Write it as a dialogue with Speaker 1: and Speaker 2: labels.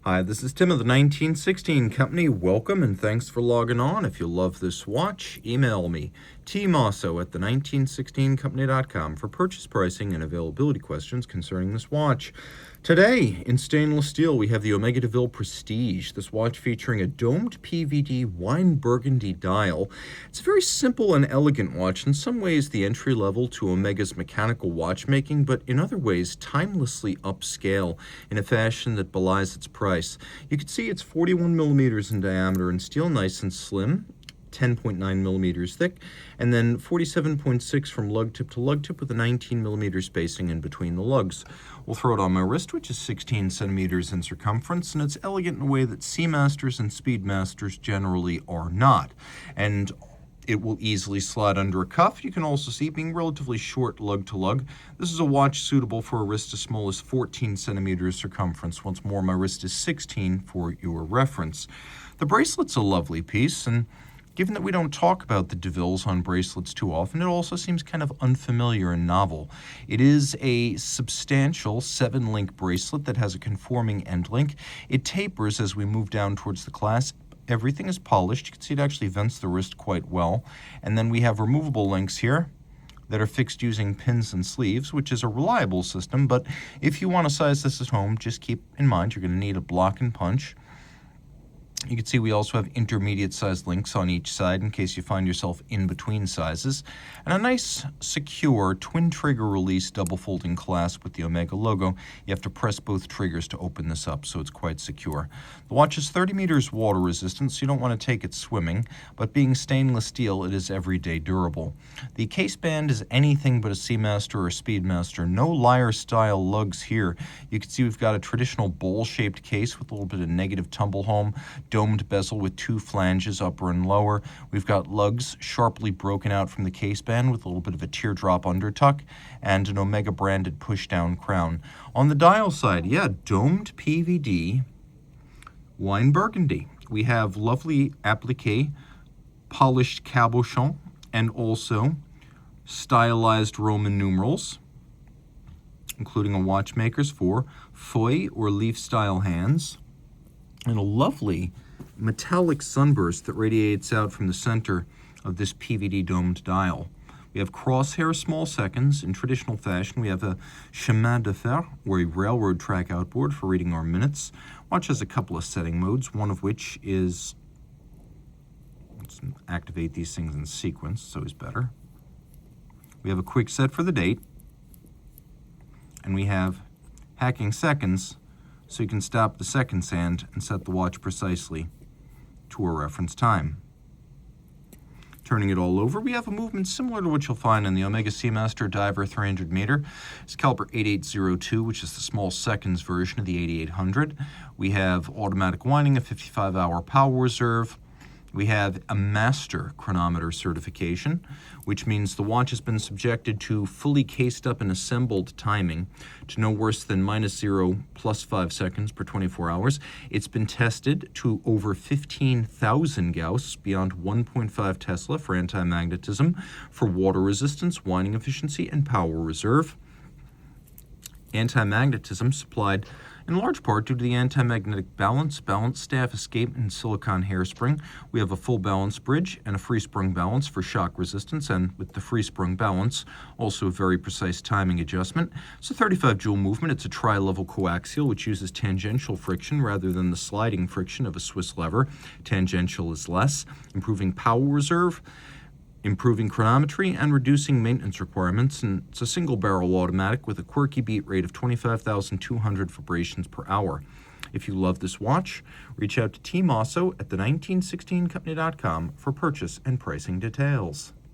Speaker 1: Hi, this is Tim of the 1916 Company. Welcome and thanks for logging on. If you love this watch, email me, Team Mosso at the1916company.com for purchase pricing and availability questions concerning this watch. Today, in stainless steel, we have the Omega De Ville Prestige. This watch featuring a domed PVD wine-burgundy dial. It's a very simple and elegant watch, in some ways the entry level to Omega's mechanical watchmaking, but in other ways timelessly upscale in a fashion that belies its price. You can see it's 41 millimeters in diameter and steel, nice and slim, 10.9 millimeters thick, and then 47.6 from lug tip to lug tip with a 19 millimeter spacing in between the lugs. We'll throw it on my wrist, which is 16 centimeters in circumference, and it's elegant in a way that Seamasters and Speedmasters generally are not. And it will easily slide under a cuff. You can also see being relatively short lug to lug. This is a watch suitable for a wrist as small as 14 centimeters circumference. Once more, my wrist is 16 for your reference. The bracelet's a lovely piece, and given that we don't talk about the De Villes on bracelets too often, it also seems kind of unfamiliar and novel. It is a substantial 7-link bracelet that has a conforming end link. It tapers as we move down towards the clasp. Everything is polished. You can see it actually vents the wrist quite well. And then we have removable links here that are fixed using pins and sleeves, which is a reliable system. But if you want to size this at home, just keep in mind you're going to need a block and punch. You can see we also have intermediate sized links on each side in case you find yourself in between sizes. And a nice, secure, twin trigger release double folding clasp with the Omega logo. You have to press both triggers to open this up, so it's quite secure. The watch is 30 meters water resistant, so you don't want to take it swimming, but being stainless steel, it is everyday durable. The case band is anything but a Seamaster or Speedmaster. No lyre style lugs here. You can see we've got a traditional bowl-shaped case with a little bit of negative tumble home, domed bezel with 2 flanges, upper and lower. We've got lugs sharply broken out from the case band with a little bit of a teardrop undertuck, and an Omega branded push-down crown. On the dial side, domed PVD wine burgundy. We have lovely applique, polished cabochon, and also stylized Roman numerals, including a watchmaker's for feuille or leaf-style hands, and a lovely metallic sunburst that radiates out from the center of this PVD domed dial. We have crosshair small seconds. In traditional fashion, we have a chemin de fer, or a railroad track outboard for reading our minutes. Watch has a couple of setting modes, one of which is, let's activate these things in sequence, so is better. We have a quick set for the date, and we have hacking seconds, so you can stop the seconds hand and set the watch precisely to a reference time. Turning it all over, we have a movement similar to what you'll find in the Omega Seamaster Diver 300 meter. It's caliber 8802, which is the small seconds version of the 8800. We have automatic winding, a 55-hour power reserve. We have a master chronometer certification, which means the watch has been subjected to fully cased up and assembled timing to no worse than -0 plus 5 seconds per 24 hours. It's been tested to over 15,000 Gauss, beyond 1.5 Tesla for anti-magnetism, for water resistance, winding efficiency, and power reserve. Anti-magnetism supplied in large part due to the anti-magnetic balance staff escape, and silicone hairspring. We have a full balance bridge and a free sprung balance for shock resistance, and with the free sprung balance, also a very precise timing adjustment. It's a 35 joule movement. It's a tri-level coaxial, which uses tangential friction rather than the sliding friction of a Swiss lever. Tangential is less, improving power reserve, improving chronometry, and reducing maintenance requirements. And it's a single barrel automatic with a quirky beat rate of 25,200 vibrations per hour. If you love this watch, reach out to Team Mosso at the1916company.com for purchase and pricing details.